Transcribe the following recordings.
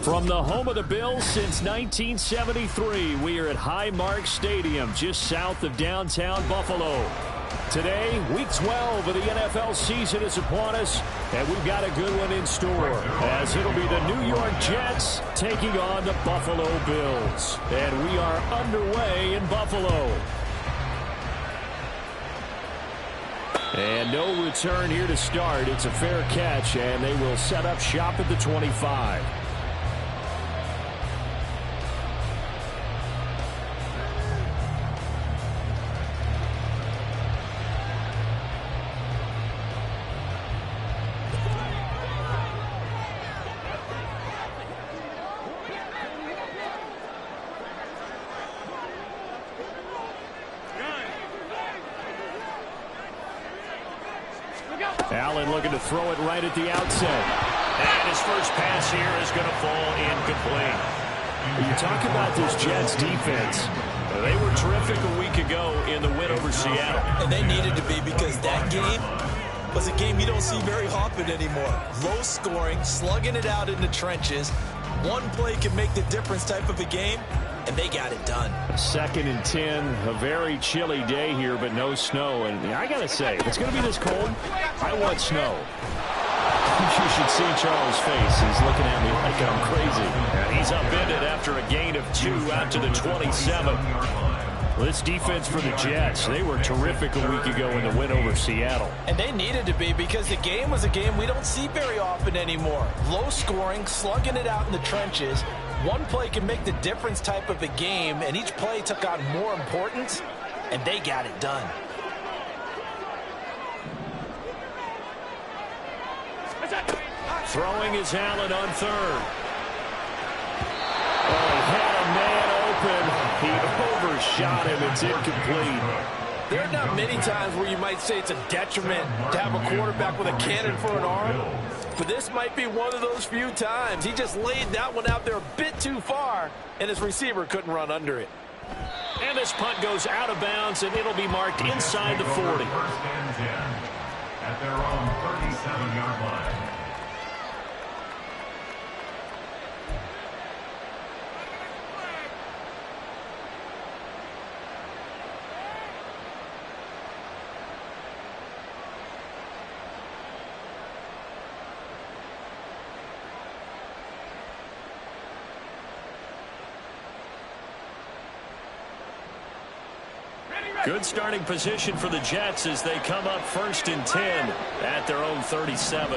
From the home of the Bills since 1973, we are at Highmark Stadium, just south of downtown Buffalo. Today, Week 12 of the NFL season is upon us, and we've got a good one in store, as it'll be the New York Jets taking on the Buffalo Bills. And we are underway in Buffalo. And no return here to start. It's a fair catch, and they will set up shop at the 25. Allen looking to throw it right at the outset. And his first pass here is going to fall incomplete. You talk about this Jets defense. They were terrific a week ago in the win over Seattle. And they needed to be, because that game was a game you don't see very often anymore. Low scoring, slugging it out in the trenches. One play can make the difference type of a game, and they got it done. 2nd and 10, a very chilly day here, but no snow. And I got to say, if it's going to be this cold, I want snow. You should see Charles' face. He's looking at me like I'm crazy. And he's upended after a gain of 2 out to the 27. Well, this defense for the Jets, they were terrific a week ago in the win over Seattle. And they needed to be, because the game was a game we don't see very often anymore. Low scoring, slugging it out in the trenches. One play can make the difference type of a game, and each play took on more importance, and they got it done. Throwing is Allen on 3rd. Oh, he had a man open. He overshot him. It's incomplete. There are not many times where you might say it's a detriment to have a quarterback with a cannon for an arm, but this might be one of those few times. He just laid that one out there a bit too far, and his receiver couldn't run under it. And this punt goes out of bounds, and it'll be marked inside the 40. First and 10 at their own 37-yard line. Good starting position for the Jets as they come up 1st and 10 at their own 37.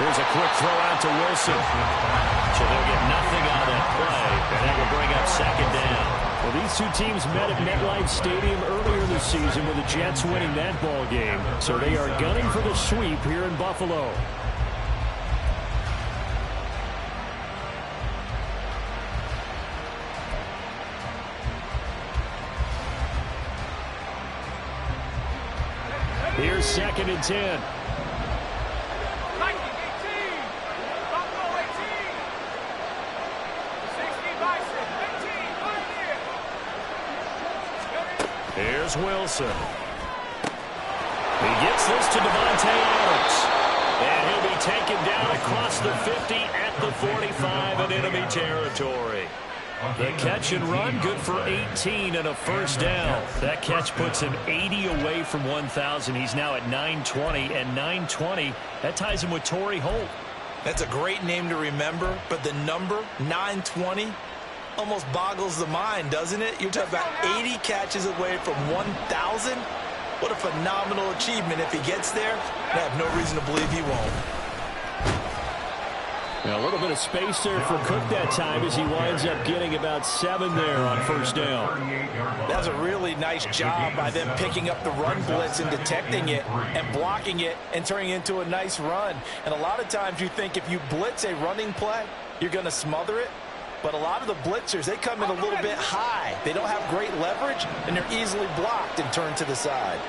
Here's a quick throw out to Wilson. So they'll get nothing out of that play, and that will bring up 2nd down. Well, these two teams met at MetLife Stadium earlier this season with the Jets winning that ball game. So they are gunning for the sweep here in Buffalo. Here's 2nd and 10. Here's Wilson. He gets this to Devontae Adams. And he'll be taken down across the 50 at the 45 in enemy territory. The catch and run, good for 18 and a first down. That catch puts him 80 away from 1,000. He's now at 920, and 920, that ties him with Torrey Holt. That's a great name to remember, but the number, 920, almost boggles the mind, doesn't it? You're talking about 80 catches away from 1,000. What a phenomenal achievement. If he gets there, I have no reason to believe he won't. Now a little bit of space there for Cook that time as he winds up getting about 7 there on 1st down. That was a really nice job by them picking up the run blitz and detecting it and blocking it and turning it into a nice run. And a lot of times you think if you blitz a running play, you're going to smother it. But a lot of the blitzers, they come in a little bit high. They don't have great leverage, and they're easily blocked and turned to the side.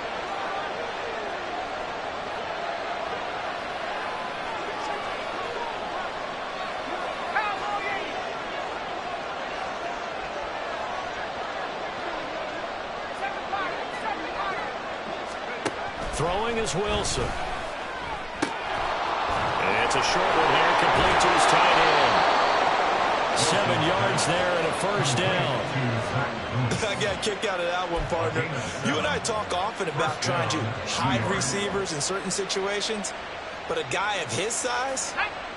Throwing is Wilson. And It's a short one here, complete to his tight end. 7 yards there and a first down. I got a kick out of that one, partner. You and I talk often about trying to hide receivers in certain situations, but a guy of his size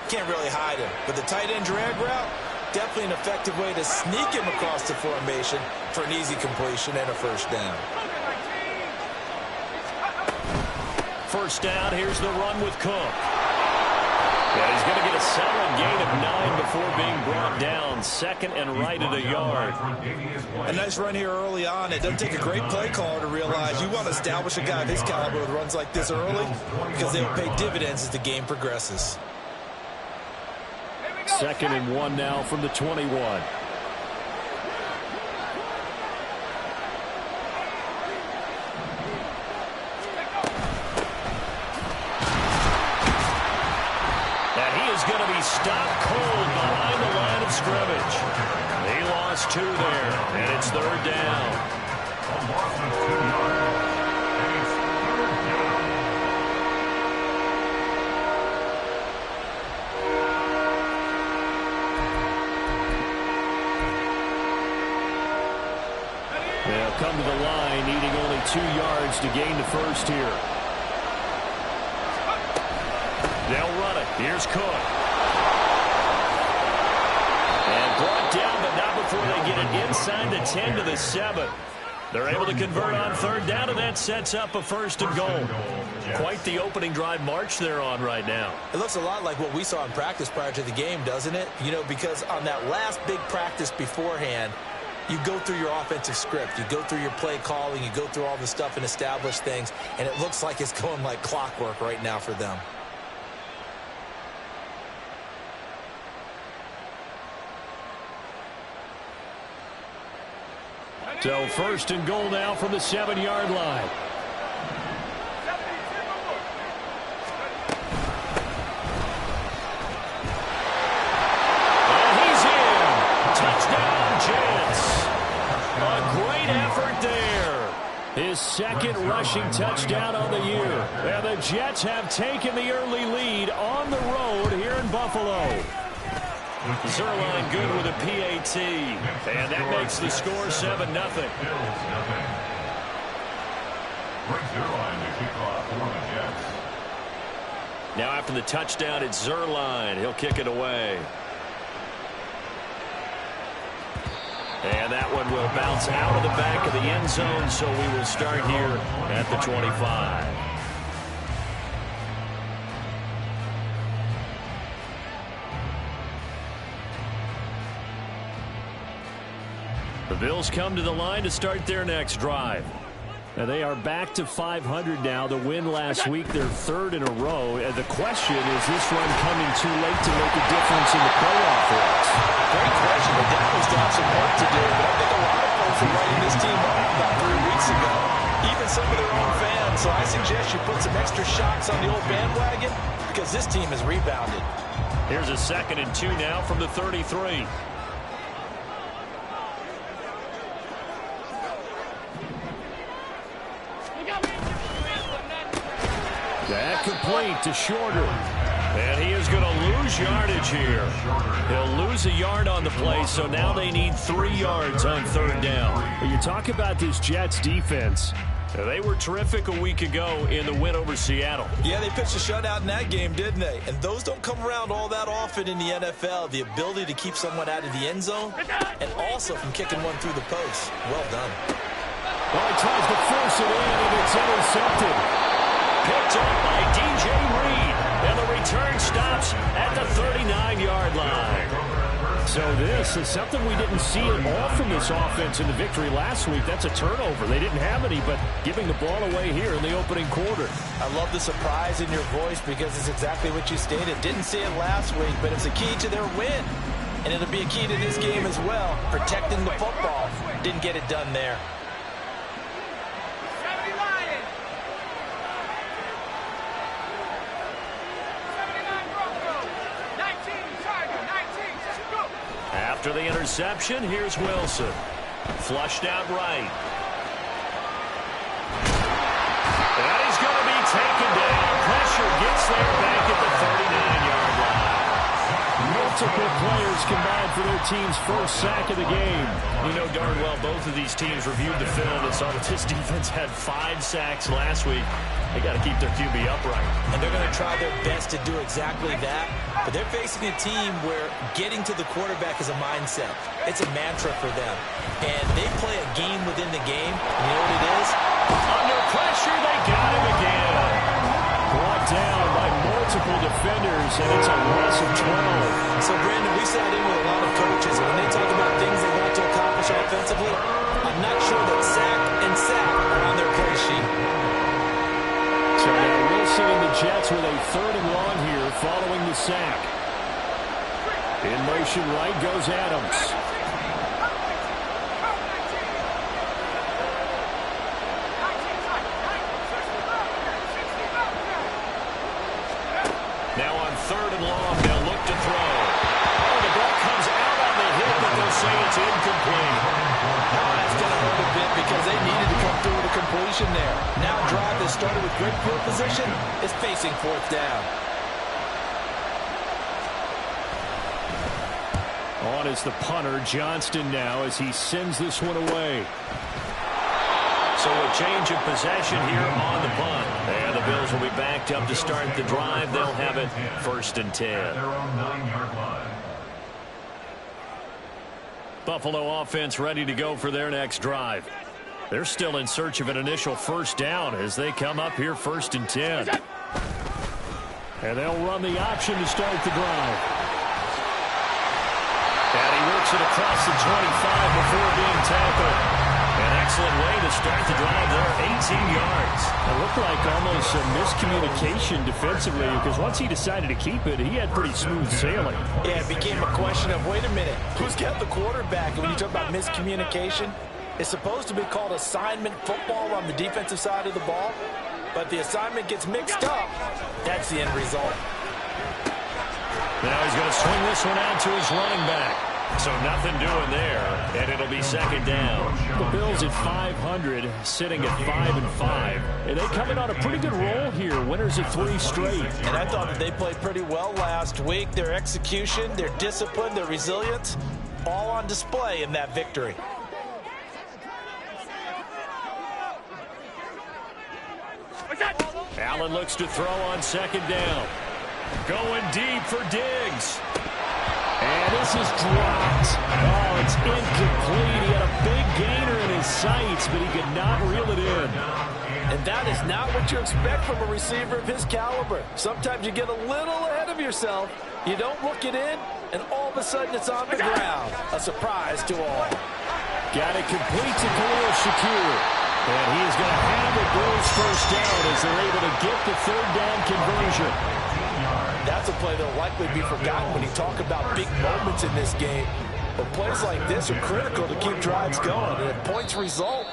can't really hide him. But the tight end drag route, definitely an effective way to sneak him across the formation for an easy completion and a first down. First down, here's the run with Cook. Yeah, he's going to get a solid gain of 9 before being brought down. Second and right at a yard. A nice run here early on. It doesn't take a great play caller to realize you want to establish a guy of his caliber with runs like this early because they'll pay dividends as the game progresses. Second and 1 now from the 21. Going to be stopped cold behind the line of scrimmage. He lost 2 there, and it's third down. They'll come to the line, needing only 2 yards to gain the first here. They'll run it. Here's Cook. And brought down, but not before they get it inside the 10 to the 7. They're able to convert on third down, and that sets up a first and goal. Quite the opening drive march they're on right now. It looks a lot like what we saw in practice prior to the game, doesn't it? You know, because on that last big practice beforehand, you go through your offensive script. You go through your play calling. You go through all the stuff and establish things, and it looks like it's going like clockwork right now for them. So first and goal now from the 7-yard line. And he's in. Touchdown, Jets. A great effort there. His second rushing touchdown on the year. And the Jets have taken the early lead on the road here in Buffalo. Zerline good with a PAT, and that makes the score 7-0. Now after the touchdown, it's Zerline. He'll kick it away. And that one will bounce out of the back of the end zone, so we will start here at the 25. The Bills come to the line to start their next drive. And they are back to 500 now. The win last week, their third in a row. And the question, is this run coming too late to make a difference in the playoff race? Great question. The Dallas still have some work to do, but I think a lot of folks are writing this team off about 3 weeks ago. Even some of their own fans. So I suggest you put some extra shocks on the old bandwagon because this team has rebounded. Here's a 2nd and 2 now from the 33. That complete to Shorter. And he is going to lose yardage here. He'll lose a yard on the play, so now they need 3 yards on third down. When you talk about this Jets defense, they were terrific a week ago in the win over Seattle. Yeah, they pitched a shutout in that game, didn't they? And those don't come around all that often in the NFL. The ability to keep someone out of the end zone and also from kicking one through the post. Well done. Well, he tries to force it in, and it's intercepted. Picked up by DJ Reed, and the return stops at the 39-yard line. So this is something we didn't see at all from this offense in the victory last week. That's a turnover. They didn't have any, but giving the ball away here in the opening quarter. I love the surprise in your voice because it's exactly what you stated. Didn't see it last week, but it's a key to their win. And it'll be a key to this game as well, protecting the football. Didn't get it done there. After the interception, here's Wilson. Flushed out right. And he's going to be taken down. Pressure gets there back at the 39-yard players combined for their team's first sack of the game. You know darn well both of these teams reviewed the film and saw that this defense had 5 sacks last week. They got to keep their QB upright. And they're going to try their best to do exactly that. But they're facing a team where getting to the quarterback is a mindset. It's a mantra for them. And they play a game within the game. And you know what it is? Under pressure, they got him again. Brought down by multiple defenders, and it's a loss of 12. So, Brandon, we sat in with a lot of coaches, and when they talk about things they want to accomplish offensively, I'm not sure that sack and sack are on their play sheet. So now Wilson and the Jets with a 3rd and long here following the sack. In motion right goes Adams. Now on 3rd and long, they'll look to throw. Oh, the ball comes out on the hit, but they'll say it's incomplete. Oh, that's going to hurt a bit because they needed to come through with a completion there. Now a drive that started with great field position is facing 4th down. On is the punter, Johnston now, as he sends this one away. So a change of possession here on the punt. And the Bills will be backed up to start the drive. They'll have it 1st and 10. Their own 9-yard line. Buffalo offense ready to go for their next drive. They're still in search of an initial 1st down as they come up here 1st and 10. And they'll run the option to start the drive. And he works it across the 25 before being tackled. An excellent way to start the drive there, 18 yards. It looked like almost a miscommunication defensively because once he decided to keep it, he had pretty smooth sailing. Yeah, it became a question of, wait a minute, who's got the quarterback? And when you talk about miscommunication, it's supposed to be called assignment football on the defensive side of the ball. But the assignment gets mixed up. That's the end result. Now he's going to swing this one out to his running back. So nothing doing there, and it'll be 2nd down. The Bills at 500, sitting at 5-5. And they coming on a pretty good roll here, winners of 3 straight. And I thought that they played pretty well last week. Their execution, their discipline, their resilience, all on display in that victory. Allen looks to throw on 2nd down. Going deep for Diggs. And this is dropped. Oh, it's incomplete. He had a big gainer in his sights, but he could not reel it in. And that is not what you expect from a receiver of his caliber. Sometimes you get a little ahead of yourself. You don't look it in, and all of a sudden it's on the ground. A surprise to all. Got it complete to Khalil Shakir. And he is going to have the Bills 1st down as they're able to get the 3rd down conversion. That's a play that will likely be forgotten when you talk about big moments in this game. But plays like this are critical to keep drives going. And if points result,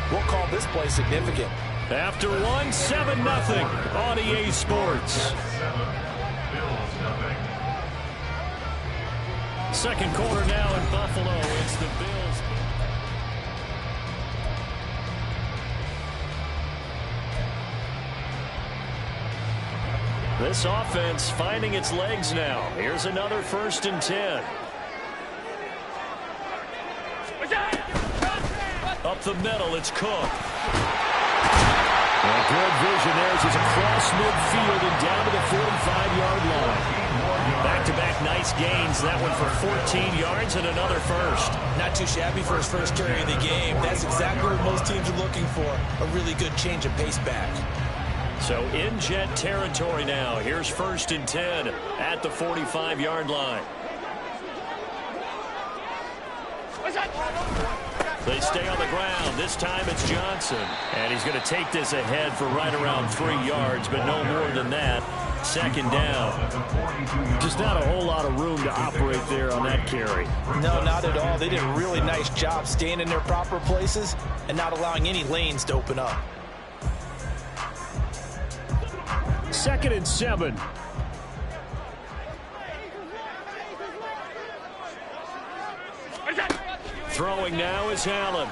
we'll call this play significant. After 7-0 on EA Sports. 2nd quarter now in Buffalo. It's the Bills. This offense finding its legs now. Here's another 1st and 10. Up the middle, it's Cook. And good vision there as he's across midfield and down to the 45-yard line. Back-to-back nice gains. That one for 14 yards and another 1st. Not too shabby for his first carry of the game. That's exactly what most teams are looking for. A really good change of pace back. So in Jet territory now. Here's 1st and 10 at the 45-yard line. They stay on the ground. This time it's Johnson. And he's going to take this ahead for right around 3 yards, but no more than that. 2nd down. Just not a whole lot of room to operate there on that carry. No, not at all. They did a really nice job staying in their proper places and not allowing any lanes to open up. 2nd and 7. Throwing now is Allen.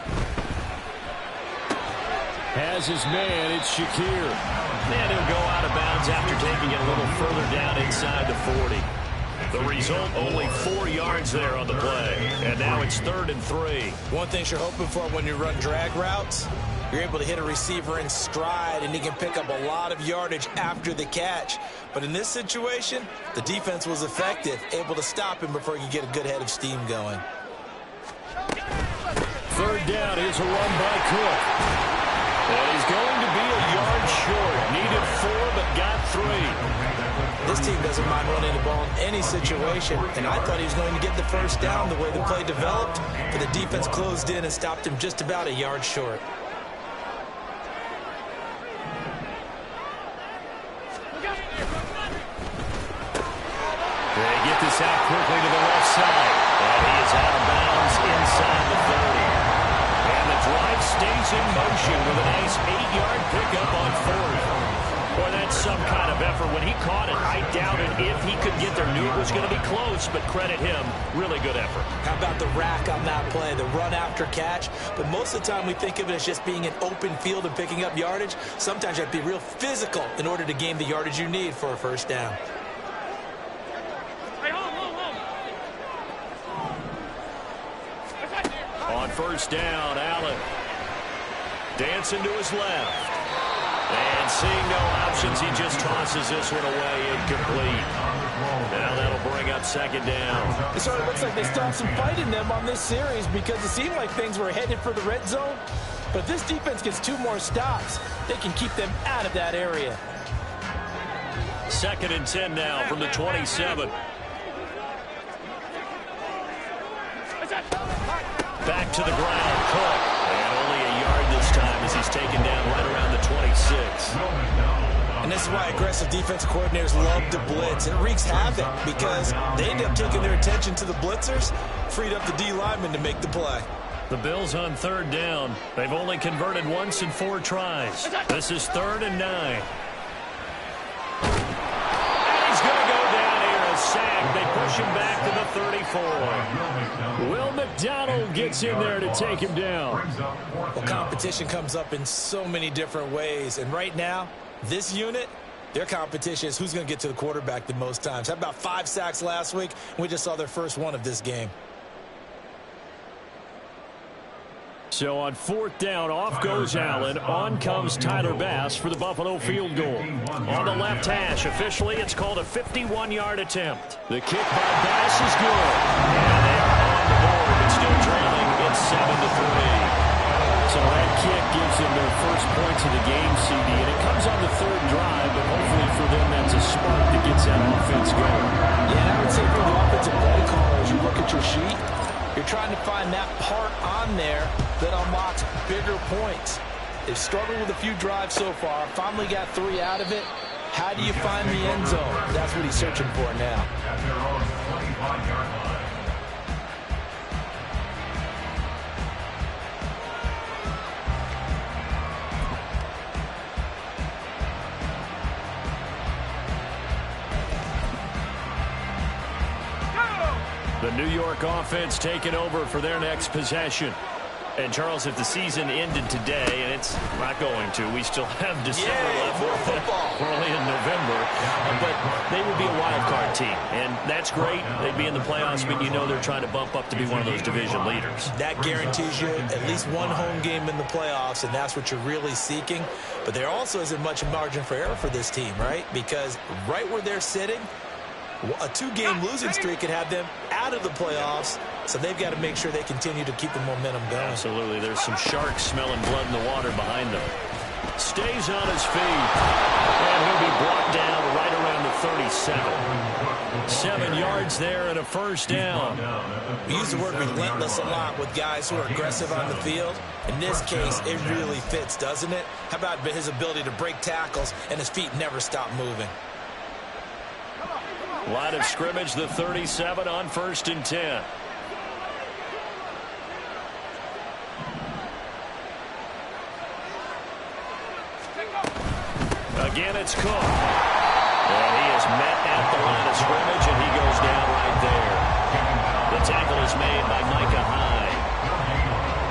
Has his man, it's Shakir. And he'll go out of bounds after taking it a little further down inside the 40. The result, only 4 yards there on the play. And now it's 3rd and 3. One thing you're hoping for when you run drag routes, you're able to hit a receiver in stride, and he can pick up a lot of yardage after the catch. But in this situation, the defense was effective, able to stop him before he could get a good head of steam going. 3rd down is a run by Cook. And he's going to be a yard short. Needed 4, but got 3. This team doesn't mind running the ball in any situation, and I thought he was going to get the first down the way the play developed, but the defense closed in and stopped him just about a yard short. They get this out quickly to the left side, and he is out of bounds inside the 30. And the drive stays in motion with a nice 8-yard pickup on 4th. Boy, that's some kind of effort. When he caught it, I doubted if he could get there. Knew it was going to be close, but credit him. Really good effort. How about the rack on that play, the run after catch? But most of the time we think of it as just being an open field and picking up yardage. Sometimes you have to be real physical in order to gain the yardage you need for a first down. On 1st down, Allen dancing to his left. And seeing no options, he just tosses this one away, incomplete. Now that'll bring up 2nd down. It sort of looks like they stopped some fight in them on this series because it seemed like things were headed for the red zone. But if this defense gets 2 more stops, they can keep them out of that area. 2nd and 10 now from the 27. Back to the ground, Cook. And only a yard this time as he's taken down right around the 26. And this is why aggressive defense coordinators love to blitz. It wreaks havoc because they end up taking their attention to the blitzers, freed up the D lineman to make the play. The Bills on 3rd down. They've only converted once in 4 tries. This is 3rd and 9. He's going to go down here, a sack. They push him back to the 34. Will McDonald gets in there to take him down. Well, competition comes up in so many different ways. And right now, this unit, their competition is who's going to get to the quarterback the most times. How about 5 sacks last week? We just saw their first one of this game. So on 4th down, off goes Allen. On comes Tyler Bass for the Buffalo field goal. On the left hash, officially, it's called a 51-yard attempt. The kick by Bass is good. And they are on the board, but still trailing. It's 7-3. So that kick gives them their first points of the game, CD. And it comes on the 3rd drive, but hopefully for them that's a spark that gets that offense going. Yeah, I would say for the offensive play caller, as you look at your sheet, you're trying to find that part on there that unlocks bigger points. They've struggled with a few drives so far. Finally got 3 out of it. How do you find the end zone? That's what he's searching for now. At their own 25-yard line. The New York offense taking over for their next possession. And, Charles, if the season ended today, and it's not going to, we still have December left. More football. We're only in November. But they would be a wild card team. And that's great. They'd be in the playoffs, but you know they're trying to bump up to be one of those division leaders. That guarantees you at least one home game in the playoffs, and that's what you're really seeking. But there also isn't much margin for error for this team, right? Because right where they're sitting, a 2-game losing streak could have them out of the playoffs, so they've got to make sure they continue to keep the momentum going. Absolutely. There's some sharks smelling blood in the water behind them. Stays on his feet, and he'll be brought down right around the 37. 7 yards there and a first down. We use the word relentless a lot with guys who are aggressive on the field. In this case, it really fits, doesn't it? How about his ability to break tackles and his feet never stop moving? Line of scrimmage, the 37 on 1st and 10. Again, it's Cook. And he is met at the line of scrimmage, and he goes down right there. The tackle is made by Micah Hyde.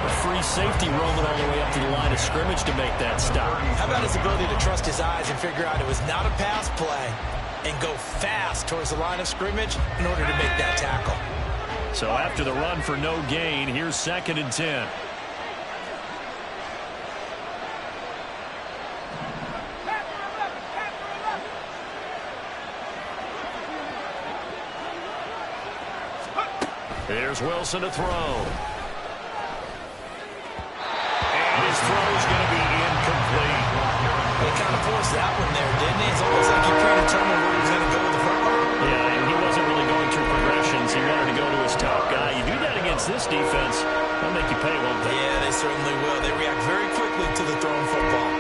A free safety rolling all the way up to the line of scrimmage to make that stop. How about his ability to trust his eyes and figure out it was not a pass play, and go fast towards the line of scrimmage in order to make that tackle. So after the run for no gain, here's 2nd and 10. Here's Wilson to throw. And his throw's going to be incomplete. They kind of forced that one there, didn't he? It's almost like he predetermined where he was going to go with the football. Yeah, and he wasn't really going through progressions. He wanted to go to his top guy. You do that against this defense, they'll make you pay, won't they? Yeah, they certainly will. They react very quickly to the thrown football.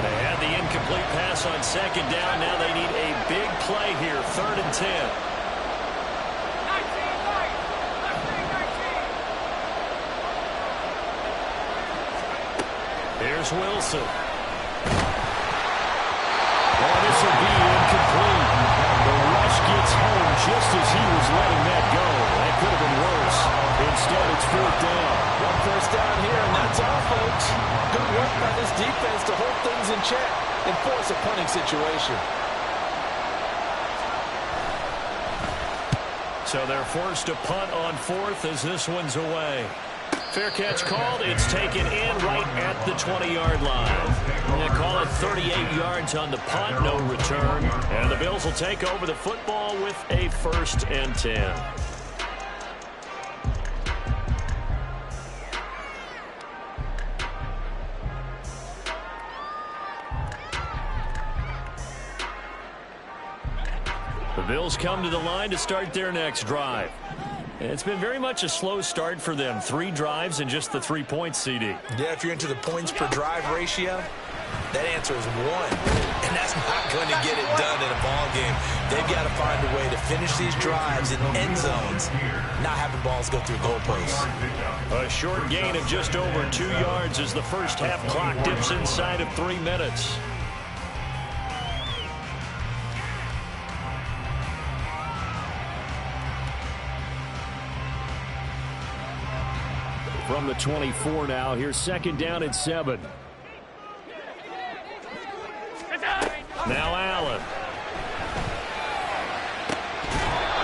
They had the incomplete pass on 2nd down. Now they need a big play here, 3rd and 10. Here's Wilson. Oh, this will be incomplete. The rush gets home just as he was letting that go. That could have been worse. Instead, it's 4th down. One first down here, and that's all, folks. Good work by this defense to hold things in check and force a punting situation. So they're forced to punt on 4th as this one's away. Fair catch called. It's taken in right at the 20-yard line. They call it 38 yards on the punt, no return. And the Bills will take over the football with a 1st and 10. The Bills come to the line to start their next drive. It's been very much a slow start for them. 3 drives and just the 3 points, CD. Yeah, if you're into the points per drive ratio, that answer is 1. And that's not going to get it done in a ball game. They've got to find a way to finish these drives in end zones, not having balls go through goalposts. A short gain of just over 2 yards as the first half clock dips inside of 3 minutes. From the 24 now, here's 2nd down and 7. Now Allen.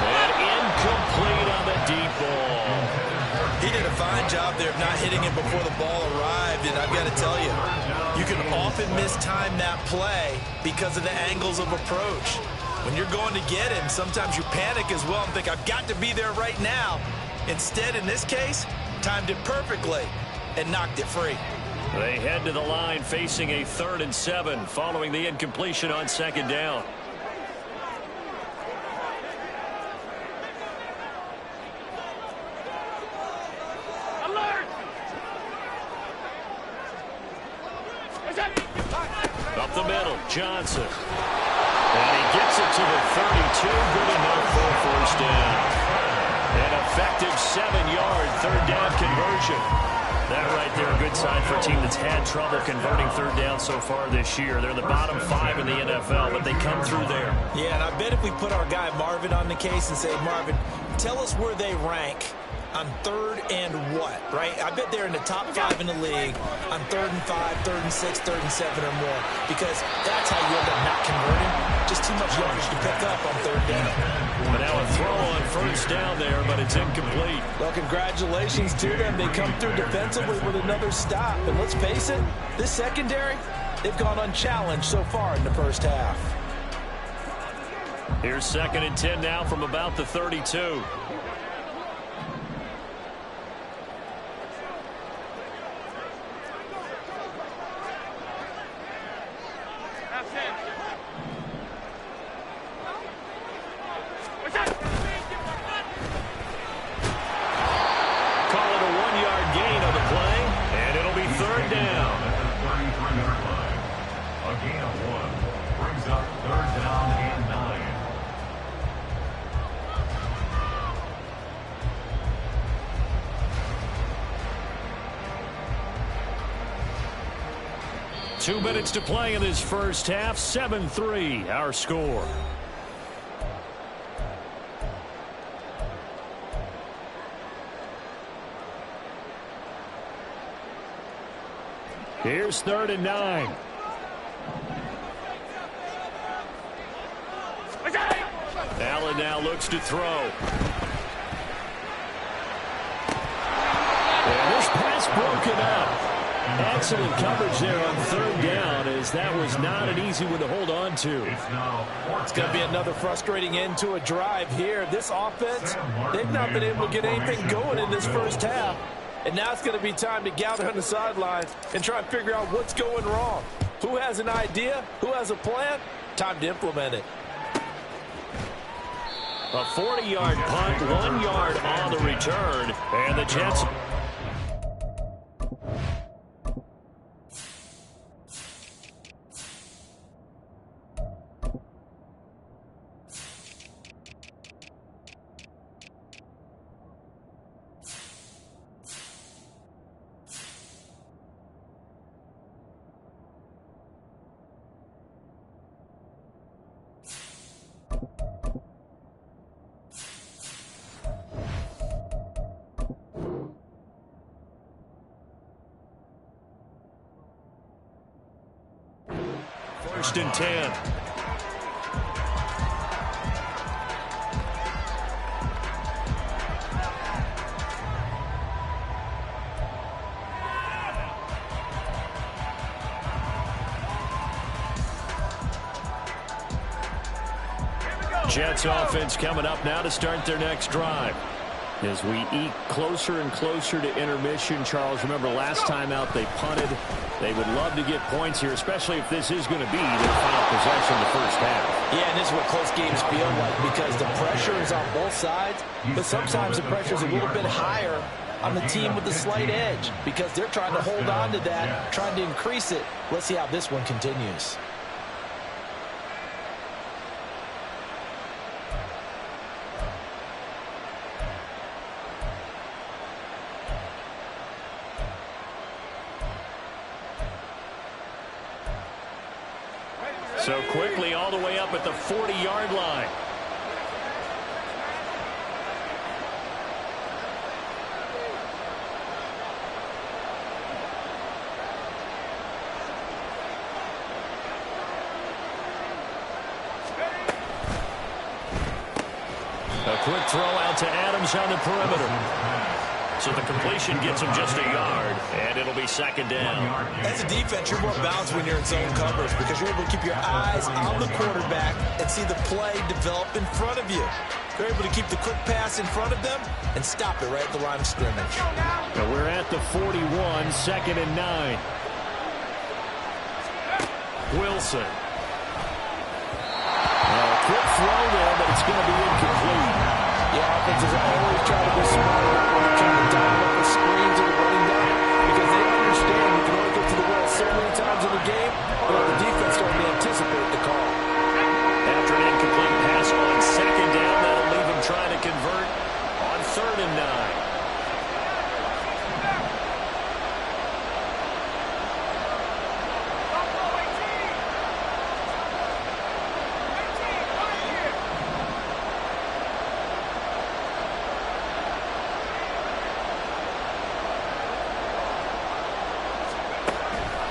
And incomplete on the deep ball. He did a fine job there of not hitting it before the ball arrived, and I've got to tell you, you can often mistime that play because of the angles of approach. When you're going to get him, sometimes you panic as well and think, I've got to be there right now. Instead, in this case, timed it perfectly and knocked it free. They head to the line facing a 3rd and 7 following the incompletion on 2nd down. Alert! Up the middle, Johnson. And he gets it to the 32. Good enough for a 1st down. An effective 7-yard 3rd down conversion. That right there, a good sign for a team that's had trouble converting 3rd down so far this year. They're the bottom 5 in the NFL, but they come through there. Yeah, and I bet if we put our guy Marvin on the case and say, Marvin, tell us where they rank on 3rd and what, right? I bet they're in the top 5 in the league on 3rd and 5, 3rd and 6, 3rd and 7 or more, because that's how you end up not converting. Just too much yardage to pick up on 3rd down. But now a throw on 1st down there, but it's incomplete. Well, congratulations to them. They come through defensively with another stop. And let's face it, this secondary, they've gone unchallenged so far in the first half. Here's 2nd and 10 now from about the 32. Two minutes to play in this first half. 7-3, our score. Here's 3rd and 9. Allen now looks to throw. And this pass broken up. Excellent coverage there on 3rd down, as that was not an easy one to hold on to. It's going to be another frustrating end to a drive here. This offense, they've not been able to get anything going in this first half. And now it's going to be time to gather on the sidelines and try and figure out what's going wrong. Who has an idea? Who has a plan? Time to implement it. A 40-yard punt, 1 yard on the return, and the Jets. First and 10. Jets offense coming up now to start their next drive. As we eke closer and closer to intermission, Charles, remember last time out they punted. They would love to get points here, especially if this is going to be their final possession in the first half. Yeah, and this is what close games feel like, because the pressure is on both sides, but sometimes the pressure is a little bit higher on the team with the slight edge, because they're trying to hold on to that, trying to increase it. Let's see how this one continues. So quickly all the way up at the 40-yard line. A quick throw out to Adams on the perimeter. So the completion gets him just a yard, and it'll be 2nd down. As a defense, you're more balanced when you're in zone coverage, because you're able to keep your eyes on the quarterback and see the play develop in front of you. You're able to keep the quick pass in front of them and stop it right at the line of scrimmage. Now we're at the 41, 2nd and 9. Wilson. Quick throw there, but it's going to be incomplete. Yeah, offenses always try to be smart when they're trying to dial up the screens of the running down, because they understand you can only get to the well so many times in the game, but the defense starting to anticipate the call. After an incomplete pass on 2nd down, that'll leave him trying to convert on 3rd and 9.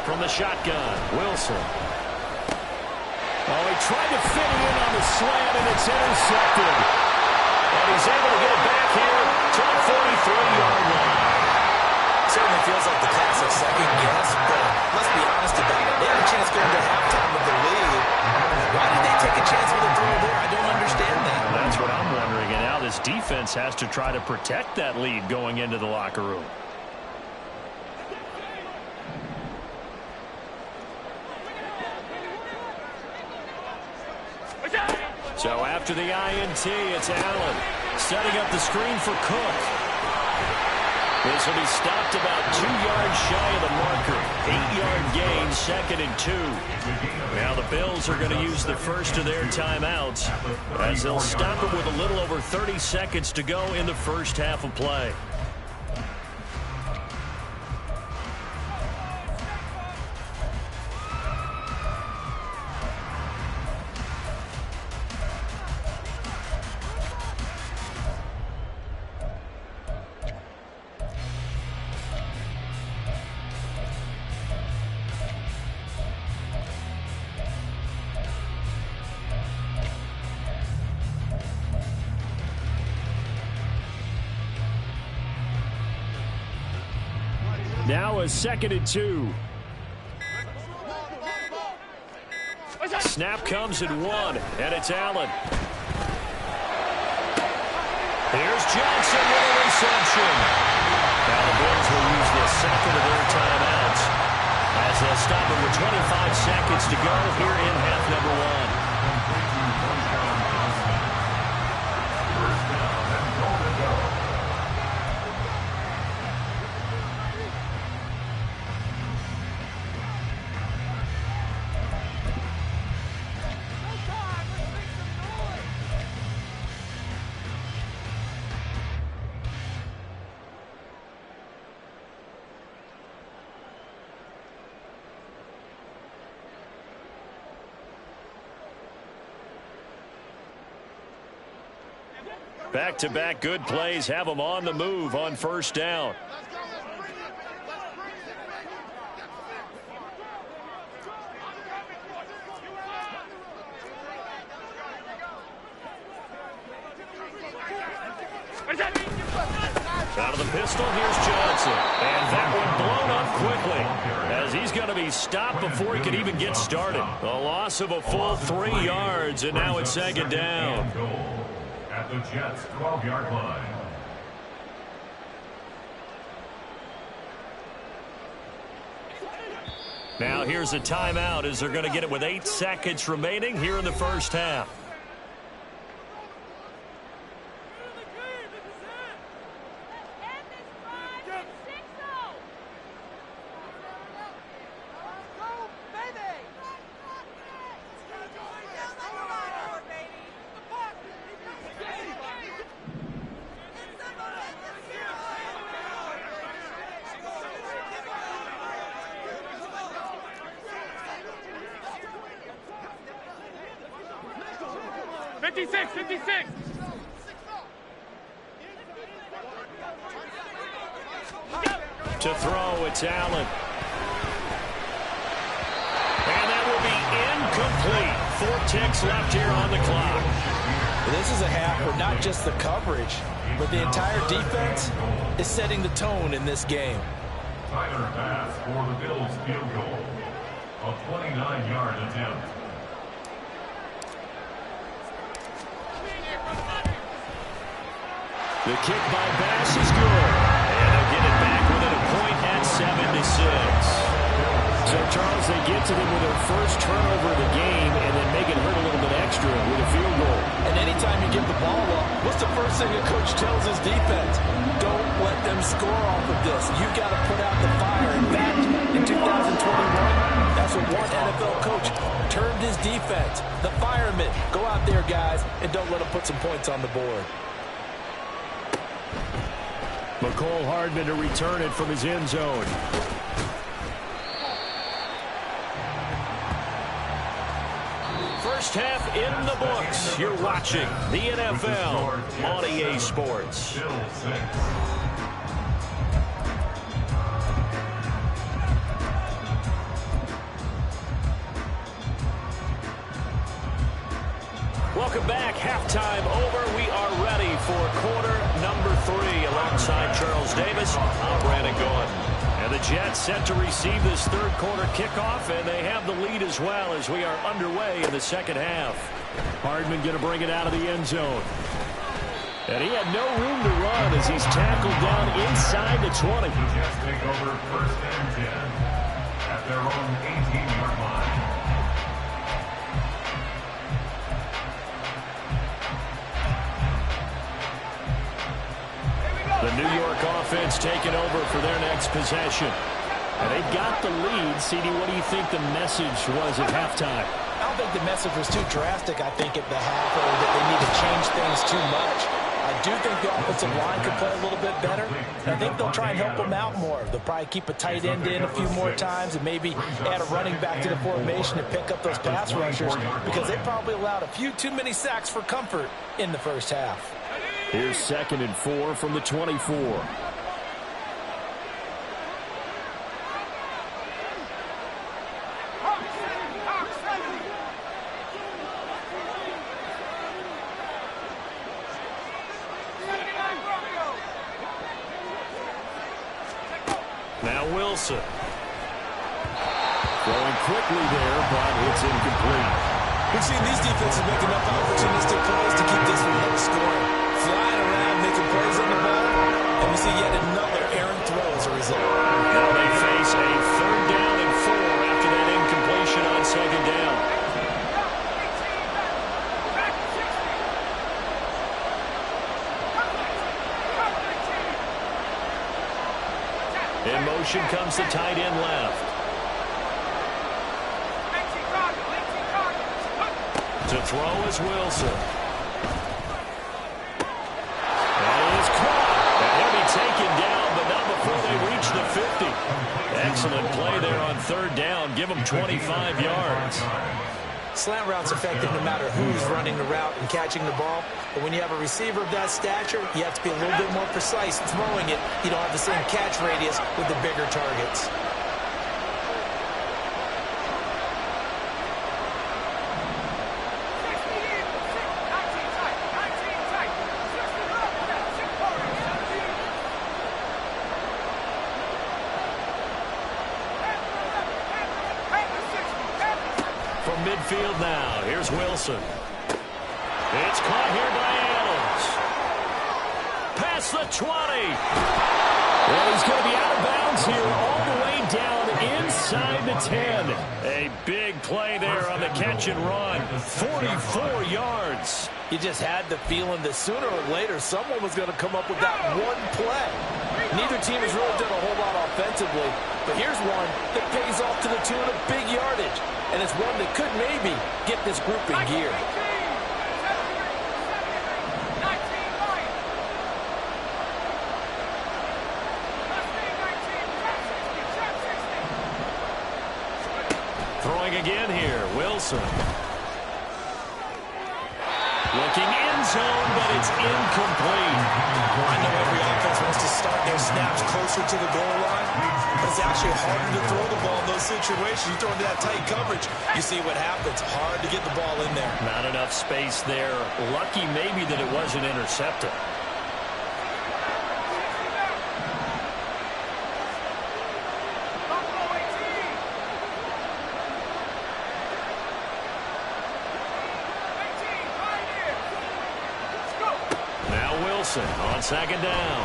From the shotgun, Wilson. Oh, he tried to fit it in on the slant, and it's intercepted. And he's able to get it back here to the 43-yard line. Certainly feels like the classic second guess, but let's be honest about it. They had a chance going to halftime with the lead. Why did they take a chance with a throw there? I don't understand that. That's what I'm wondering. And now this defense has to try to protect that lead going into the locker room. So after the INT, it's Allen setting up the screen for Cook. This will be stopped about 2 yards shy of the marker. 8-yard gain, 2nd and 2. Now the Bills are going to use the first of their timeouts, as they'll stop it with a little over 30 seconds to go in the first half of play. Now a 2nd and 2. Snap comes at 1, and it's Allen. Here's Johnson with a reception. Now the Bills will use the second of their timeouts as they'll stop it with 25 seconds to go here in half number 1. Back-to-back good plays have them on the move on first down. Out of the pistol, here's Johnson. And that one blown up quickly as he's going to be stopped before he can even get started. A loss of a full 3 yards, and now it's 2nd down. At the Jets' 12-yard line. Now here's a timeout as they're going to get it with 8 seconds remaining here in the first half. To throw, it's Allen. And that will be incomplete. 4 ticks left here on the clock. This is a half where not just the coverage, but the entire defense is setting the tone in this game. Tyler Bass for the Bills field goal. A 29-yard attempt. The kick by Bass is good. And they'll get it back within a point at 7-6. So, Charles, they get to them with their first turnover of the game and then make it hurt a little bit extra with a field goal. And anytime you give the ball up, what's the first thing a coach tells his defense? Don't let them score off of this. You've got to put out the fire. In fact, in 2021, that's what one NFL coach termed his defense. The firemen. Go out there, guys, and don't let them put some points on the board. McCole Hardman to return it from his end zone. First half in the books. You're watching the NFL on EA Sports. Welcome back. Halftime over. We are ready for quarter number 3 alongside Charles Davis. I'm Brandon Gordon. And the Jets set to receive this third quarter kickoff, and they have the lead as well as we are underway in the second half. Hardman going to bring it out of the end zone. And he had no room to run as he's tackled down inside the 20. The Jets take over first and 10 at their own 18-yard line. The New York offense taking over for their next possession. And they've got the lead. CD, what do you think the message was at halftime? I don't think the message was too drastic, I think, at the half, or that they need to change things too much. I do think the offensive line could play a little bit better. And I think they'll try and help them out more. They'll probably keep a tight end in a few more times and maybe add a running back to the formation to pick up those pass rushers because they probably allowed a few too many sacks for comfort in the first half. Here's 2nd and 4 from the 24. Now Wilson. Throwing quickly there, but it's incomplete. We've seen these defenses make enough opportunistic plays to keep this one low scoring. Flying around, making plays on the ball, and we see yet another errant throw as a result. Now they face a 3rd down and 4 after that incompletion on 2nd down. In motion comes the tight end left. To throw is Wilson. That is caught. And he'll be taken down, but not before they reach the 50. Excellent play there on 3rd down. Give them 25 yards. Slant route's effective no matter who's running the route and catching the ball. But when you have a receiver of that stature, you have to be a little bit more precise throwing it. You don't have the same catch radius with the bigger targets. From midfield now, here's Wilson. It's caught here by Adams. Past the 20. Well, he's going to be out of bounds here all the way down inside the 10. A big play there on the catch and run. 44 yards. You just had the feeling that sooner or later someone was going to come up with that one play. Neither team has really done a whole lot offensively, but here's one that pays off to the tune of big yardage, and it's one that could maybe get this group in gear. Throwing again here, Wilson. Looking end zone, but it's incomplete. I know every offense wants to start their snaps closer to the goal line, but it's actually harder to throw the ball in those situations. You throw into that tight coverage, you see what happens. Hard to get the ball in there. Not enough space there. Lucky maybe that it wasn't intercepted. On 2nd down.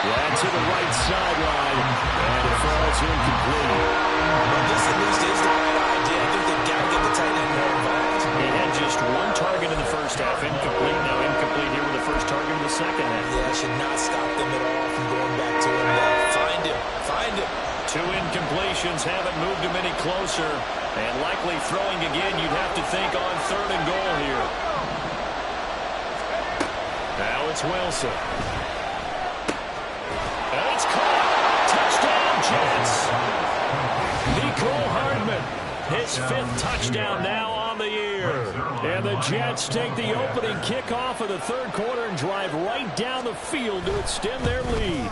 Yeah, to the right sideline. And it falls incomplete. Well, this at least is the right idea. I think they've got to get the tight end more involved. He had just one target in the first half. Incomplete. Now incomplete here with the first target in the second half. Yeah, should not stop them at all from going back to him. Find him. Find him. 2 incompletions haven't moved him any closer. And likely throwing again, you'd have to think on 3rd and goal here. Now it's Wilson. And it's caught. Touchdown, Jets. Nicole Hardman, his 5th touchdown now on the year. And the Jets take the opening kickoff of the 3rd quarter and drive right down the field to extend their lead.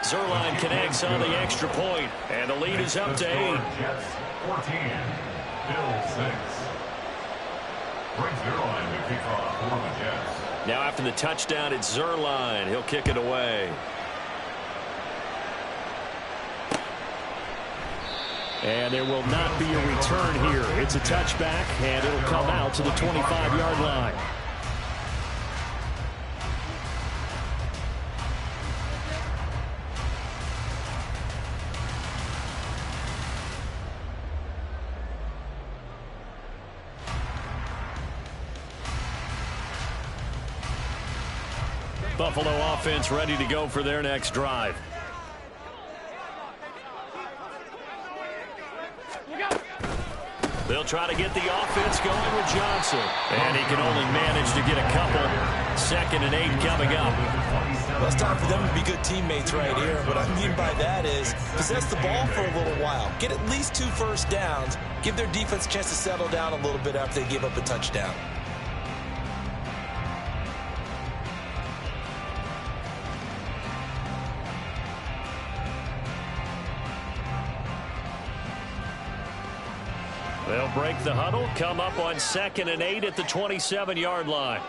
Zerline connects on the extra point, and the lead is up to 8. Jets 14, Bills 6. Frank Zerline to kick off for the Jets. Now after the touchdown, it's Zerline. He'll kick it away. And there will not be a return here. It's a touchback, and it'll come out to the 25-yard line. Buffalo offense ready to go for their next drive. They'll try to get the offense going with Johnson. And he can only manage to get a couple. 2nd and 8 coming up. Well, it's time for them to be good teammates right here. What I mean by that is possess the ball for a little while. Get at least 2 first downs. Give their defense a chance to settle down a little bit after they give up a touchdown. They'll break the huddle, come up on 2nd and 8 at the 27-yard line.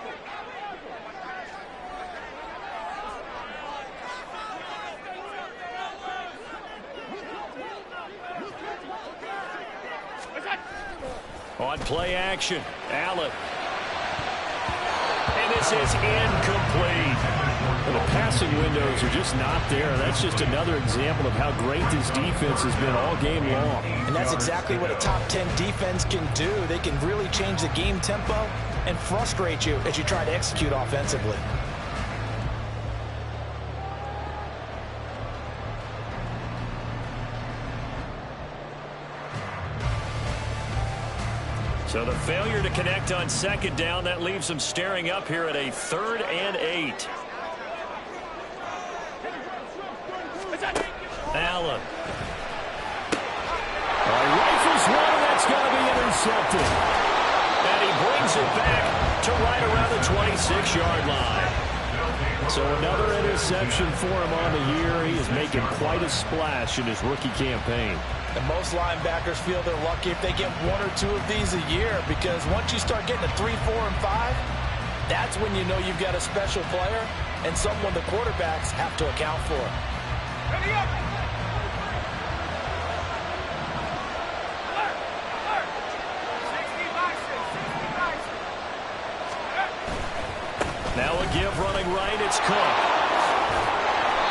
On play action, Allen. And this is incomplete. Well, the passing windows are just not there. That's just another example of how great this defense has been all game long. And that's exactly what a top 10 defense can do. They can really change the game tempo and frustrate you as you try to execute offensively. So the failure to connect on second down, that leaves them staring up here at a 3rd and 8. Allen. Rifles one, and that's going to be intercepted. And he brings it back to right around the 26-yard line. So another interception for him on the year. He is making quite a splash in his rookie campaign. And most linebackers feel they're lucky if they get 1 or 2 of these a year, because once you start getting to 3, 4, and 5, that's when you know you've got a special player and someone the quarterbacks have to account for. Ready up! Now a give running right, it's Cook.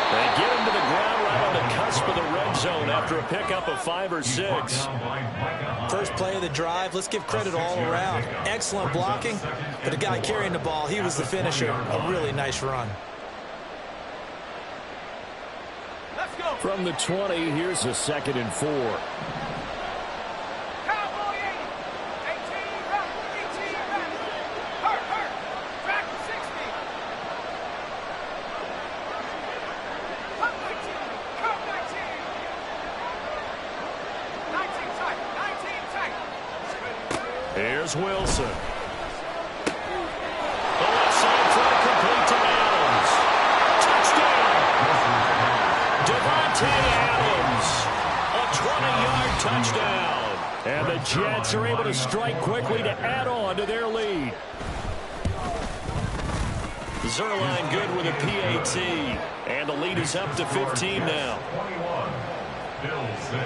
They get him to the ground right on the cusp of the red zone after a pickup of 5 or 6. First play of the drive, let's give credit all around. Excellent blocking, but the guy carrying the ball, he was the finisher. A really nice run. From the 20, here's a 2nd and 4. Here's Wilson. The left side throw complete to Adams. Touchdown! Devontae Adams. A 20-yard touchdown. And the Jets are able to strike quickly to add on to their lead. Zerline good with a PAT. And the lead is up to 15 now. 21. Bill 6.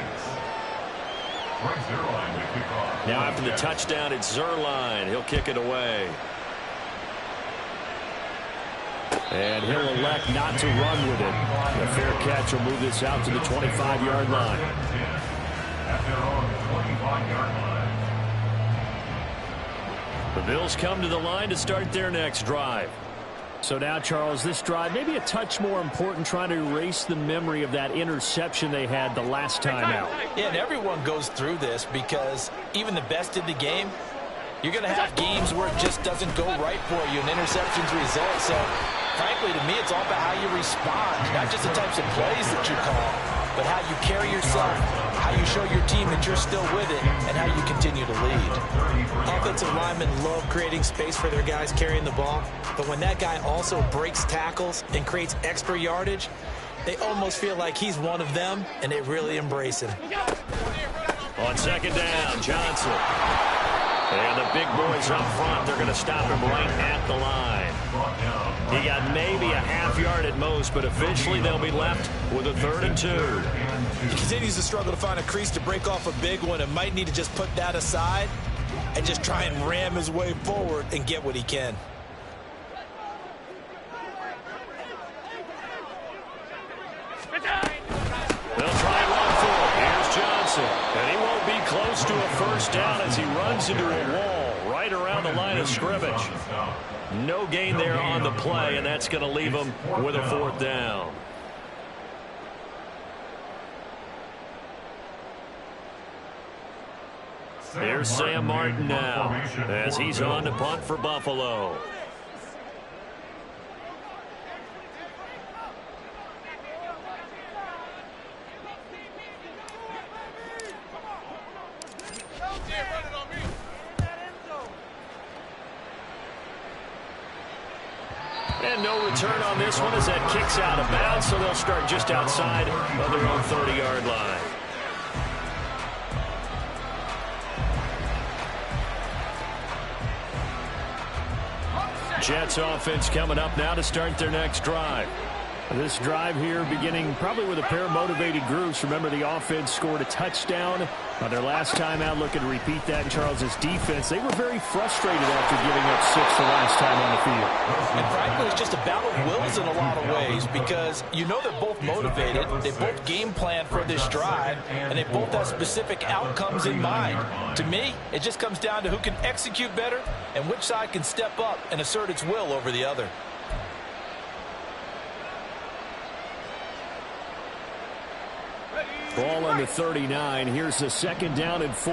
Now after the touchdown, it's Zerline. He'll kick it away. And he'll elect not to run with it. The fair catch will move this out to the 25-yard line. At their own 25-yard line. The Bills come to the line to start their next drive. So now, Charles, this drive may be a touch more important, trying to erase the memory of that interception they had the last time out. Yeah, and everyone goes through this, because even the best in the game, you're going to have games where it just doesn't go right for you and interceptions result. So, frankly, to me, it's all about how you respond, not just the types of plays that you call, but how you carry yourself, how you show your team that you're still with it, and how you continue to lead. Offensive linemen love creating space for their guys carrying the ball, but when that guy also breaks tackles and creates extra yardage, they almost feel like he's one of them, and they really embrace him. On second down, Johnson. And the big boys up front, they're going to stop him right at the line. He got maybe a half yard at most, but eventually they'll be left with a 3rd and 2. He continues to struggle to find a crease to break off a big one, and might need to just put that aside and just try and ram his way forward and get what he can. They'll try and run for it. Here's Johnson. And he won't be close to a first down as he runs into a wall right around the line of scrimmage. No gain there on the play, and that's going to leave him with a 4th down. Here's Sam Martin now as he's on to punt for Buffalo. And no return on this one as that kicks out of bounds, so they'll start just outside of their own 30-yard line. Jets offense coming up now to start their next drive. This drive here beginning probably with a pair of motivated groups. Remember, the offense scored a touchdown on their last time out. Looking to repeat that in Charles's defense. They were very frustrated after giving up 6 the last time on the field. And frankly, it's just a battle of wills in a lot of ways because you know they're both motivated. They both game plan for this drive, and they both have specific outcomes in mind. To me, it just comes down to who can execute better and which side can step up and assert its will over the other. Ball on the 39. Here's the 2nd down and 4.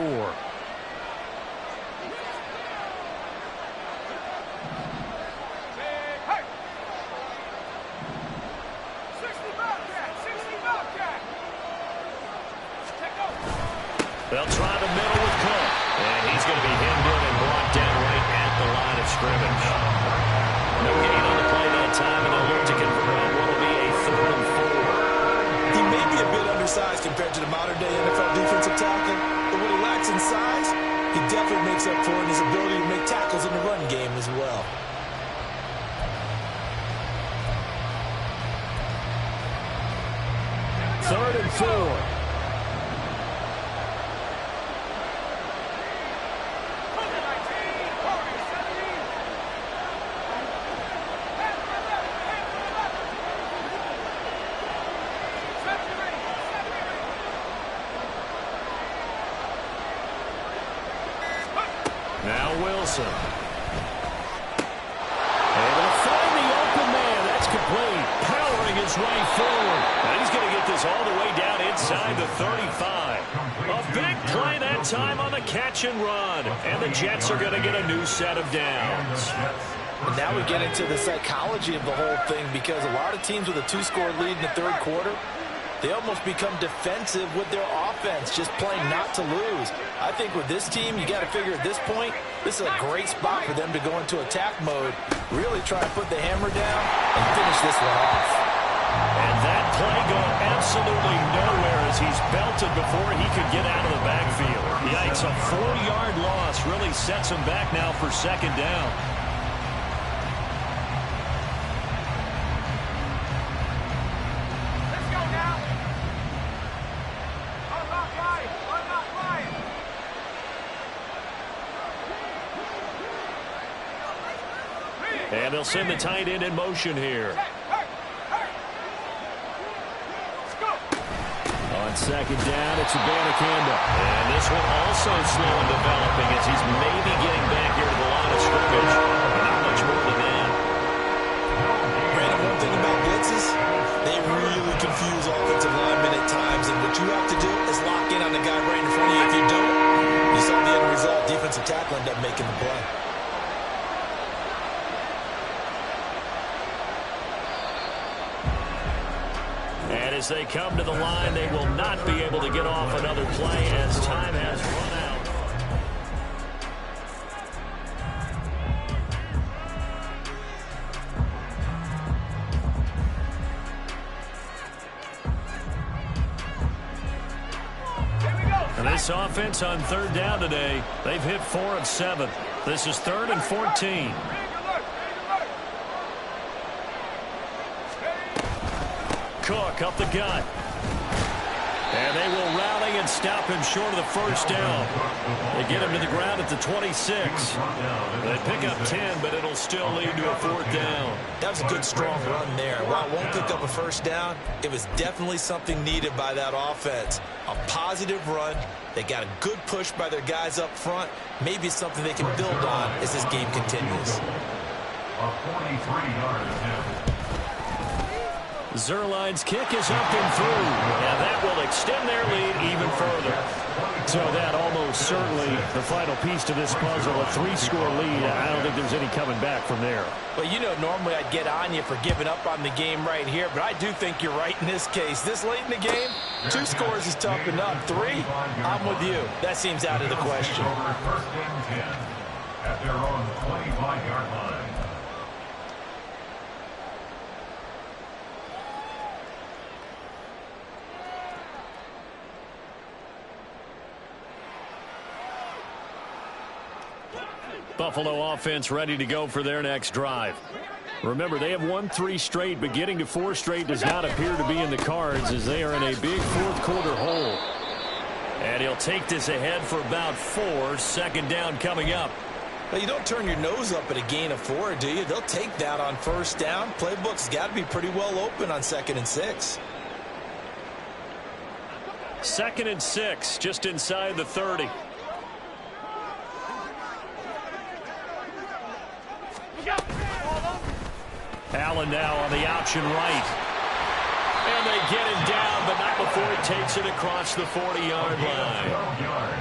They'll try the middle with Cook. And he's going to be hemmed in and brought down right at the line of scrimmage. No gain on the play that time, and they'll look to convert on what will be a 3rd and 4. He may be a bit undersized compared to the modern-day NFL defensive tackle, but what he lacks in size, he definitely makes up for in his ability to make tackles in the run game as well. Third and 4. Now Wilson. Able to find the open man. That's complete. Powering his way forward. And he's going to get this all the way down inside the 35. A big play that time on the catch and run. And the Jets are going to get a new set of downs. And now we get into the psychology of the whole thing because a lot of teams with a 2-score lead in the 3rd quarter, they almost become defensive with their offense, just playing not to lose. I think with this team, you got to figure at this point, this is a great spot for them to go into attack mode, really try to put the hammer down and finish this one off. And that play going absolutely nowhere as he's belted before he could get out of the backfield. Yikes, a 4-yard loss really sets him back now for 2nd down. And they'll send the tight end in motion here. On 2nd down, it's Abanikanda. And this one also slow in developing as he's maybe getting back here to the line of scrimmage. But not much more than that. Brandon, one thing about blitzes, they really confuse offensive linemen at times. And what you have to do is lock in on the guy right in front of you. If you don't, you saw the end result. Defensive tackle ended up making the play. And as they come to the line, they will not be able to get off another play as time has run out. And this offense on 3rd down today, they've hit 4 of 7. This is 3rd and 14. Cook up the gut. And they will rally and stop him short of the 1st down. They get him to the ground at the 26. They pick up 10, but it'll still lead to a 4th down. That was a good, strong run there. While it won't pick up a 1st down, it was definitely something needed by that offense. A positive run. They got a good push by their guys up front. Maybe something they can build on as this game continues. A 43-yard attempt. Zerline's kick is up and through. And that will extend their lead even further. So that almost certainly the final piece to this puzzle, a 3-score lead. I don't think there's any coming back from there. Well, you know, normally I'd get on you for giving up on the game right here, but I do think you're right in this case. This late in the game, 2 scores is tough enough. 3, I'm with you. That seems out of the question. 1st and 10 at their own 25-yard line. Buffalo offense ready to go for their next drive. Remember, they have won 3 straight, but getting to 4 straight does not appear to be in the cards as they are in a big fourth-quarter hole. And he'll take this ahead for about 4. Second down coming up. Well, you don't turn your nose up at a gain of 4, do you? They'll take that on first down. Playbook's got to be pretty well open on 2nd and 6. 2nd and 6, just inside the 30. Allen now on the option right. And they get him down, but not before he takes it across the 40-yard line.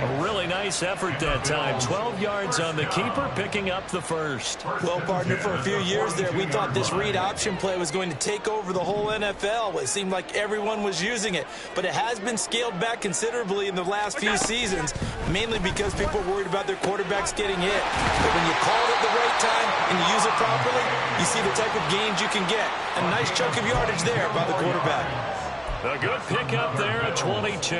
A really nice effort that time. 12 yards on the keeper, picking up the first. Well, partner, for a few years there, we thought this read option play was going to take over the whole NFL. It seemed like everyone was using it, but it has been scaled back considerably in the last few seasons, mainly because people are worried about their quarterbacks getting hit. But when you call it at the right time and you use it properly, you see the type of gains you can get. A nice chunk of yardage there by the quarterback. A good pickup there at 22.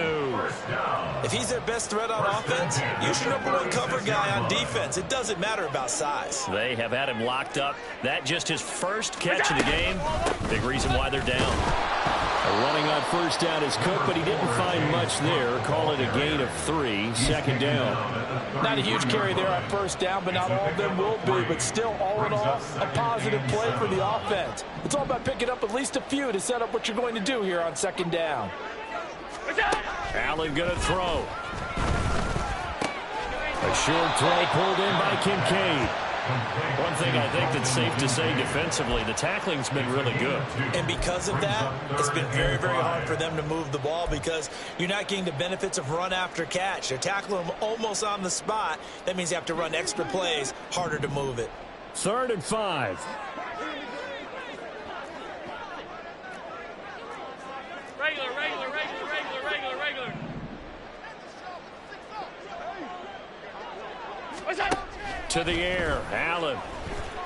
If he's their best threat on offense, use your #1 cover guy on defense. It doesn't matter about size. They have had him locked up. That just his first catch of the game. Big reason why they're down. Running on first down is Cook, but he didn't find much there. Call it a gain of 3. Second down. Not a huge carry there on first down, but not all of them will be. But still, all in all, a positive play for the offense. It's all about picking up at least a few to set up what you're going to do here on second down. Allen going to throw. A short throw pulled in by Kincaid. One thing I think that's safe to say defensively, the tackling's been really good. And because of that, it's been very, very hard for them to move the ball because you're not getting the benefits of run after catch. They're tackling them almost on the spot. That means you have to run extra plays, harder to move it. 3rd and 5. Regular. To the air, Allen.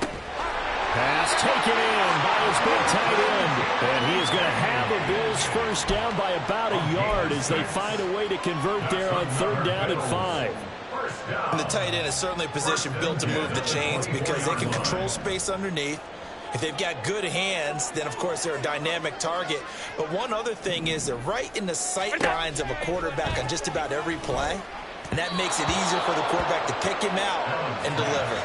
Pass taken in by his big tight end. And he is going to have a Bills first down by about a yard as they find a way to convert there on 3rd down and 5. And the tight end is certainly a position built to move the chains because they can control space underneath. If they've got good hands, then, of course, they're a dynamic target. But one other thing is they're right in the sight lines of a quarterback on just about every play. And that makes it easier for the quarterback to pick him out and deliver.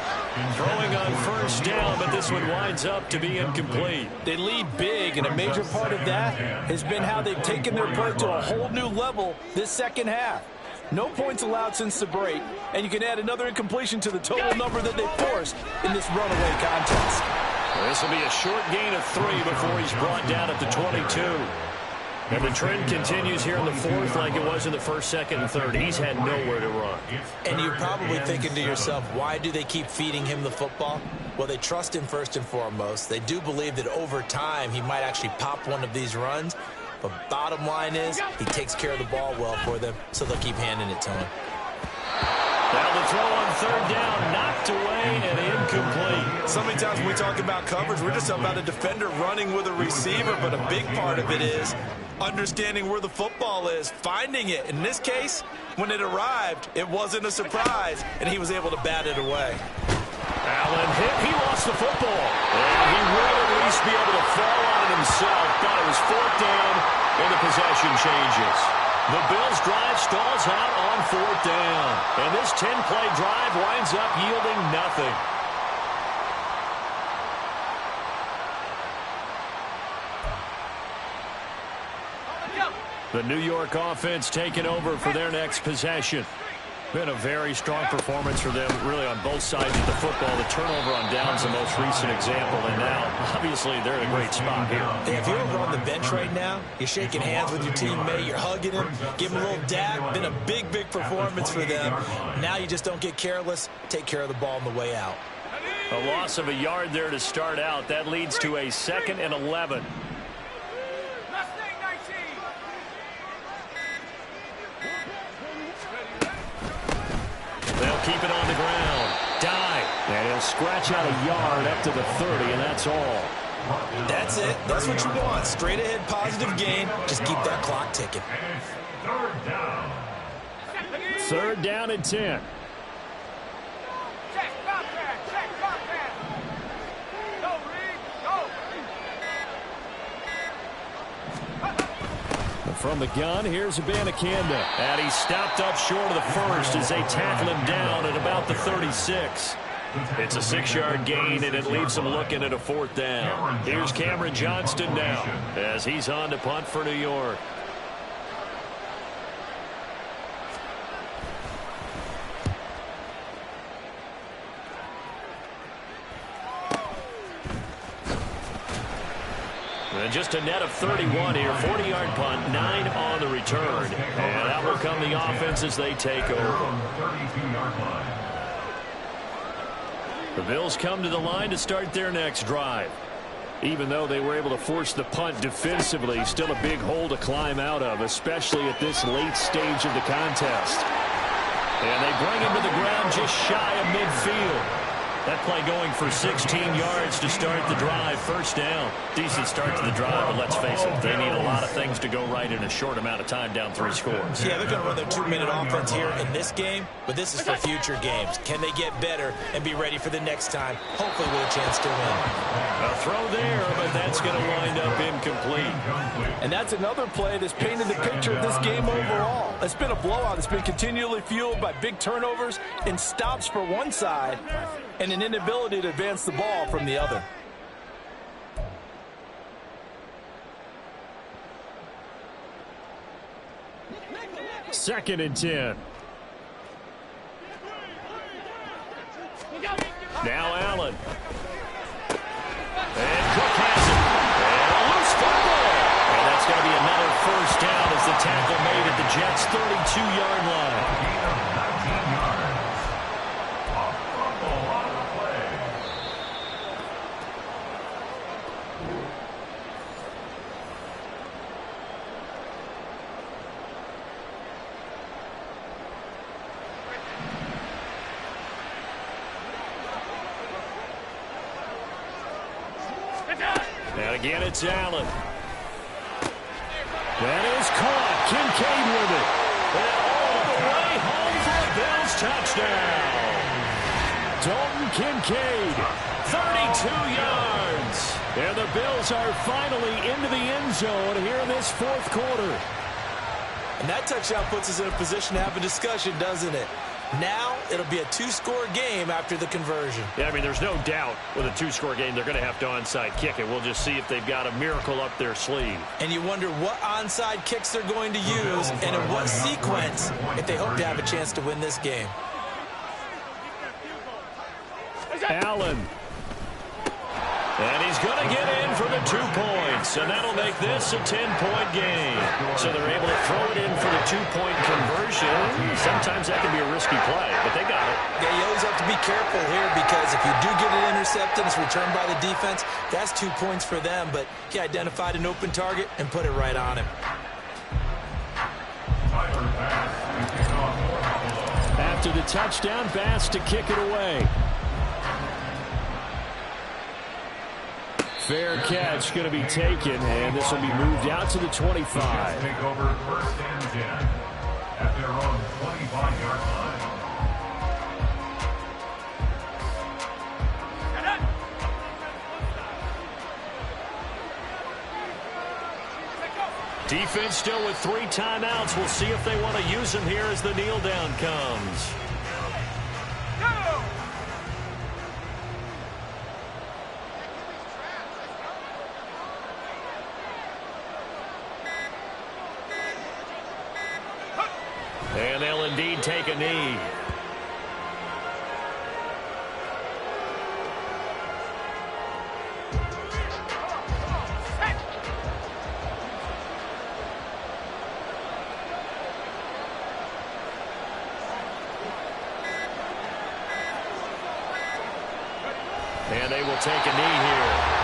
Throwing on first down, but this one winds up to be incomplete. They lead big, and a major part of that has been how they've taken their play to a whole new level this second half. No points allowed since the break, and you can add another incompletion to the total number that they forced in this runaway contest. This will be a short gain of 3 before he's brought down at the 22. And the trend continues here in the 4th like it was in the 1st, 2nd, and 3rd. He's had nowhere to run. And you're probably thinking to yourself, why do they keep feeding him the football? Well, they trust him first and foremost. They do believe that over time he might actually pop one of these runs. But bottom line is he takes care of the ball well for them, so they'll keep handing it to him. Now the throw on 3rd down, knocked away and incomplete. So many times when we talk about coverage, we're just about a defender running with a receiver, but a big part of it is understanding where the football is, finding it. In this case, when it arrived, it wasn't a surprise, and he was able to bat it away. Allen hit. He lost the football. And he will at least be able to fall on it himself, but it was 4th down, and the possession changes. The Bills' drive stalls out on 4th down. And this 10-play drive winds up yielding nothing. The New York offense taking over for their next possession. Been a very strong performance for them, really, on both sides of the football. The turnover on downs the most recent example, and now, obviously, they're in a great spot here. Hey, if you're over on the bench right now, you're shaking hands with your teammate, you're hugging him, giving him a little dab. Been a big, big performance for them. Now you just don't get careless. Take care of the ball on the way out. A loss of a yard there to start out. That leads to a 2nd and 11. They'll keep it on the ground. Dive. And he'll scratch out a yard up to the 30, and that's all. That's it. That's what you want. Straight ahead positive gain. Just keep that clock ticking. 3rd down and 10. From the gun, here's Abanikanda. And he stopped up short of the first as they tackle him down at about the 36. It's a 6-yard gain, and it leaves them looking at a 4th down. Here's Cameron Johnston now as he's on to punt for New York. And just a net of 31 here. 40-yard punt, 9 on the return. And that will come the offense as they take over. The Bills come to the line to start their next drive. Even though they were able to force the punt defensively, still a big hole to climb out of, especially at this late stage of the contest. And they bring him to the ground just shy of midfield. That play going for 16 yards to start the drive. 1st down. Decent start to the drive, but let's face it, they need a lot of things to go right in a short amount of time down 3 scores. Yeah, they're going to run their 2-minute offense here in this game, but this is for future games. Can they get better and be ready for the next time? Hopefully with a chance to win. A throw there, but that's going to wind up incomplete. And that's another play that's painted the picture of this game overall. It's been a blowout. It's been continually fueled by big turnovers and stops for one side and an inability to advance the ball from the other. Second and 10. Now Allen. And Cook has it. And a loose football. And that's going to be another 1st down as the tackle made at the Jets' 32-yard line. And again, it's Allen. That is caught. Kincaid with it. And all the way home for a Bills touchdown. Dalton Kincaid, 32 yards. And the Bills are finally into the end zone here in this 4th quarter. And that touchdown puts us in a position to have a discussion, doesn't it? Now it'll be a 2-score game after the conversion. Yeah, I mean, there's no doubt with a 2-score game they're going to have to onside kick it. We'll just see if they've got a miracle up their sleeve. And you wonder what onside kicks they're going to use and in what sequence if they hope to have a chance to win this game. Allen. And he's going to get in for the 2 points, and that'll make this a 10-point game. So they're able to throw it in for the 2-point conversion. Sometimes that can be a risky play, but they got it. Yeah, you always have to be careful here because if you do get it intercepted, it's returned by the defense, that's 2 points for them, but he identified an open target and put it right on him. After the touchdown, Bass to kick it away. Fair catch going to be taken, and this will be moved out to the 25. Take over 1st and 10 at their own 25-yard line. Defense still with 3 timeouts. We'll see if they want to use them here as the kneel down comes. And they'll indeed take a knee. And they will take a knee here.